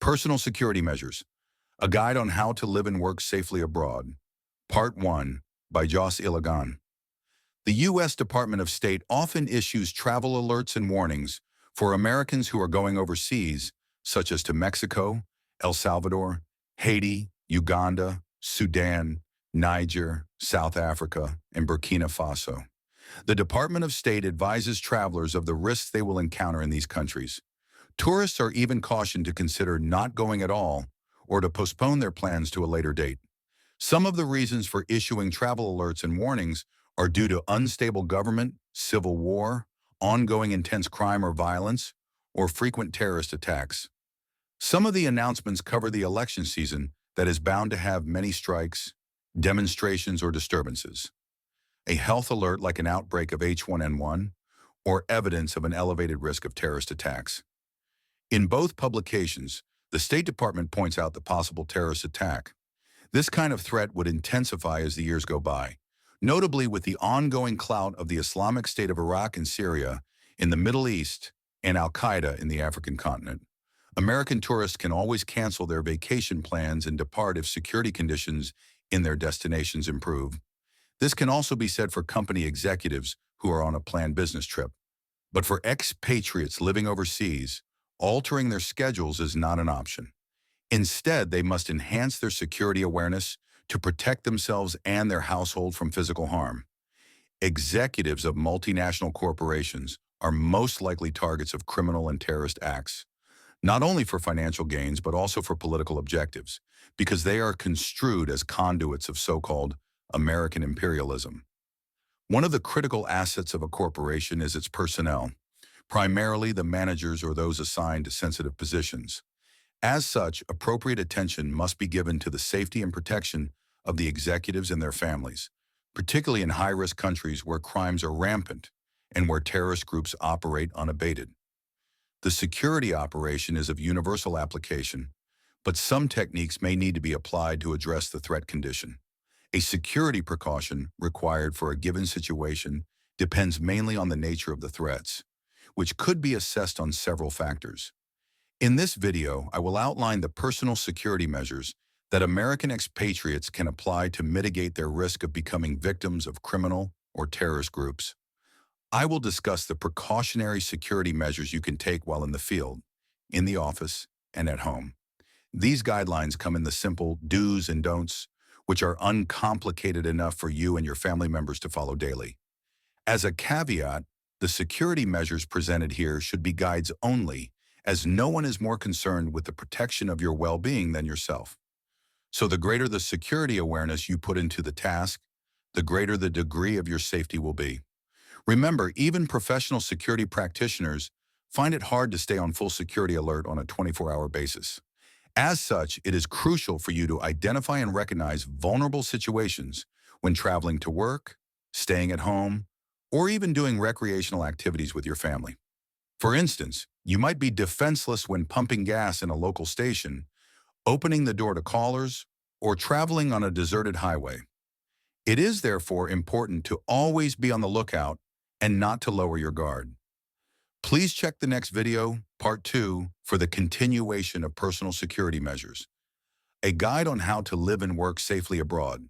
Personal Security Measures, A Guide on How to Live and Work Safely Abroad, Part 1 by Joss Ilagan. The U.S. Department of State often issues travel alerts and warnings for Americans who are going overseas, such as to Mexico, El Salvador, Haiti, Uganda, Sudan, Niger, South Africa, and Burkina Faso. The Department of State advises travelers of the risks they will encounter in these countries. Tourists are even cautioned to consider not going at all or to postpone their plans to a later date. Some of the reasons for issuing travel alerts and warnings are due to unstable government, civil war, ongoing intense crime or violence, or frequent terrorist attacks. Some of the announcements cover the election season that is bound to have many strikes, demonstrations, or disturbances. A health alert like an outbreak of H1N1, or evidence of an elevated risk of terrorist attacks. In both publications, the State Department points out the possible terrorist attack. This kind of threat would intensify as the years go by, notably with the ongoing clout of the Islamic State of Iraq and Syria in the Middle East and Al-Qaeda in the African continent. American tourists can always cancel their vacation plans and depart if security conditions in their destinations improve. This can also be said for company executives who are on a planned business trip. But for expatriates living overseas, altering their schedules is not an option. Instead, they must enhance their security awareness to protect themselves and their household from physical harm. Executives of multinational corporations are most likely targets of criminal and terrorist acts, not only for financial gains but also for political objectives, because they are construed as conduits of so-called American imperialism. One of the critical assets of a corporation is its personnel, primarily the managers or those assigned to sensitive positions. As such, appropriate attention must be given to the safety and protection of the executives and their families, particularly in high-risk countries where crimes are rampant and where terrorist groups operate unabated. The security operation is of universal application, but some techniques may need to be applied to address the threat condition. A security precaution required for a given situation depends mainly on the nature of the threats, which could be assessed on several factors. In this video, I will outline the personal security measures that American expatriates can apply to mitigate their risk of becoming victims of criminal or terrorist groups. I will discuss the precautionary security measures you can take while in the field, in the office, and at home. These guidelines come in the simple do's and don'ts, which are uncomplicated enough for you and your family members to follow daily. As a caveat, the security measures presented here should be guides only, as no one is more concerned with the protection of your well-being than yourself. So the greater the security awareness you put into the task, the greater the degree of your safety will be. Remember, even professional security practitioners find it hard to stay on full security alert on a 24-hour basis. As such, it is crucial for you to identify and recognize vulnerable situations when traveling to work, staying at home, or even doing recreational activities with your family. For instance, you might be defenseless when pumping gas in a local station, opening the door to callers, or traveling on a deserted highway. It is therefore important to always be on the lookout and not to lower your guard. Please check the next video, Part 2, for the continuation of personal security measures. A guide on how to live and work safely abroad.